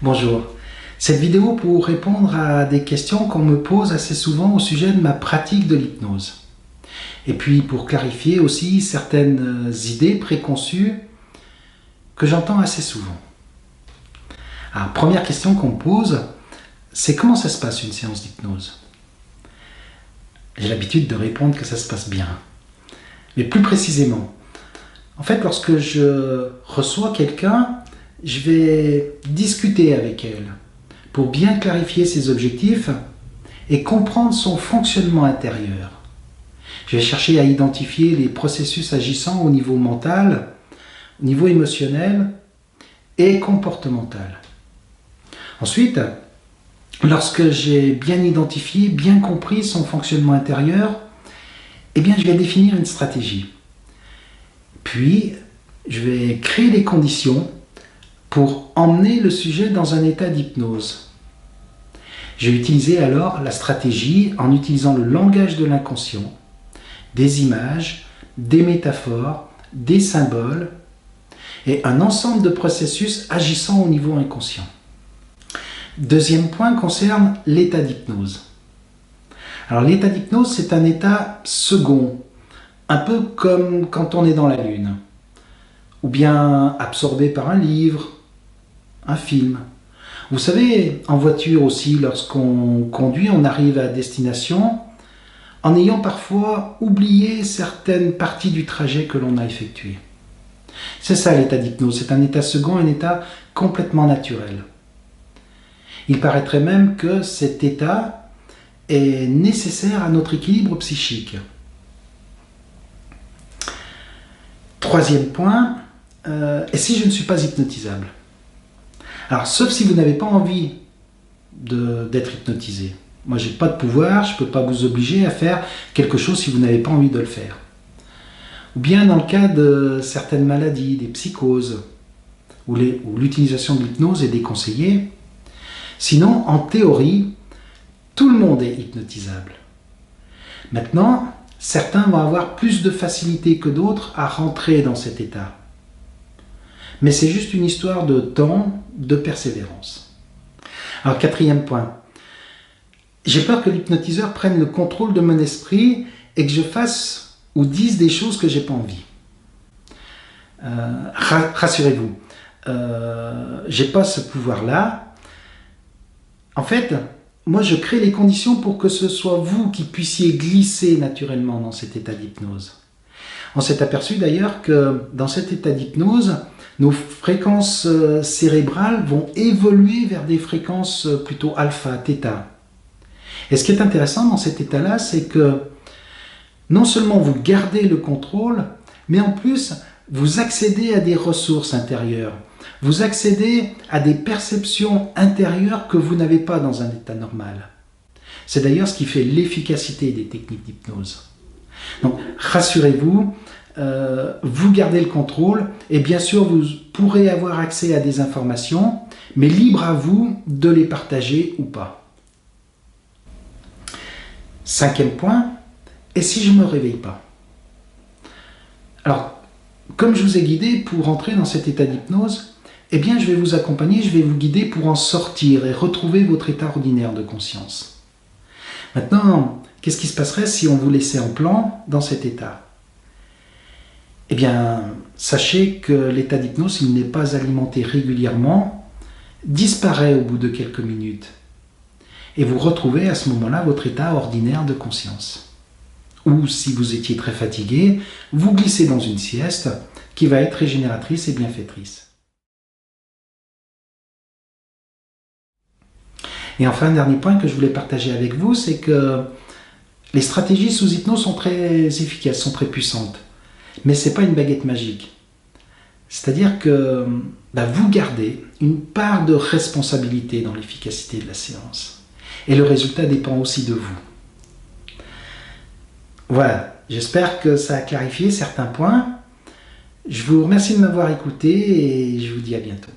Bonjour. Cette vidéo pour répondre à des questions qu'on me pose assez souvent au sujet de ma pratique de l'hypnose. Et puis pour clarifier aussi certaines idées préconçues que j'entends assez souvent. Alors, première question qu'on me pose, c'est comment ça se passe une séance d'hypnose? J'ai l'habitude de répondre que ça se passe bien. Mais plus précisément, en fait, lorsque je reçois quelqu'un, je vais discuter avec elle pour bien clarifier ses objectifs et comprendre son fonctionnement intérieur. Je vais chercher à identifier les processus agissant au niveau mental, au niveau émotionnel et comportemental. Ensuite, lorsque j'ai bien identifié, bien compris son fonctionnement intérieur, eh bien, je vais définir une stratégie. Puis, je vais créer les conditions pour emmener le sujet dans un état d'hypnose. J'ai utilisé alors la stratégie en utilisant le langage de l'inconscient, des images, des métaphores, des symboles et un ensemble de processus agissant au niveau inconscient. Deuxième point concerne l'état d'hypnose. Alors l'état d'hypnose, c'est un état second, un peu comme quand on est dans la lune, ou bien absorbé par un livre, un film. Vous savez, en voiture aussi, lorsqu'on conduit, on arrive à destination en ayant parfois oublié certaines parties du trajet que l'on a effectué. C'est ça l'état d'hypnose, c'est un état second, un état complètement naturel. Il paraîtrait même que cet état est nécessaire à notre équilibre psychique. Troisième point, et si je ne suis pas hypnotisable? Alors, sauf si vous n'avez pas envie d'être hypnotisé. Moi, je n'ai pas de pouvoir, je ne peux pas vous obliger à faire quelque chose si vous n'avez pas envie de le faire. Ou bien dans le cas de certaines maladies, des psychoses, où l'utilisation de l'hypnose est déconseillée. Sinon, en théorie, tout le monde est hypnotisable. Maintenant, certains vont avoir plus de facilité que d'autres à rentrer dans cet état. Mais c'est juste une histoire de temps, de persévérance. Alors, quatrième point. J'ai peur que l'hypnotiseur prenne le contrôle de mon esprit et que je fasse ou dise des choses que je n'ai pas envie. Rassurez-vous, je n'ai pas ce pouvoir-là. En fait, moi je crée les conditions pour que ce soit vous qui puissiez glisser naturellement dans cet état d'hypnose. On s'est aperçu d'ailleurs que dans cet état d'hypnose, nos fréquences cérébrales vont évoluer vers des fréquences plutôt alpha, θ. Et ce qui est intéressant dans cet état-là, c'est que non seulement vous gardez le contrôle, mais en plus, vous accédez à des ressources intérieures. Vous accédez à des perceptions intérieures que vous n'avez pas dans un état normal. C'est d'ailleurs ce qui fait l'efficacité des techniques d'hypnose. Donc, rassurez-vous, vous gardez le contrôle et bien sûr, vous pourrez avoir accès à des informations, mais libre à vous de les partager ou pas. Cinquième point, et si je ne me réveille pas? Alors, comme je vous ai guidé pour entrer dans cet état d'hypnose, eh bien, je vais vous accompagner, je vais vous guider pour en sortir et retrouver votre état ordinaire de conscience. Maintenant, qu'est-ce qui se passerait si on vous laissait en plan dans cet état? Eh bien, sachez que l'état d'hypnose, s'il n'est pas alimenté régulièrement, disparaît au bout de quelques minutes. Et vous retrouvez à ce moment-là votre état ordinaire de conscience. Ou si vous étiez très fatigué, vous glissez dans une sieste qui va être régénératrice et bienfaitrice. Et enfin, un dernier point que je voulais partager avec vous, c'est que les stratégies sous hypnose sont très efficaces, sont très puissantes. Mais ce n'est pas une baguette magique. C'est-à-dire que vous gardez une part de responsabilité dans l'efficacité de la séance. Et le résultat dépend aussi de vous. Voilà, j'espère que ça a clarifié certains points. Je vous remercie de m'avoir écouté et je vous dis à bientôt.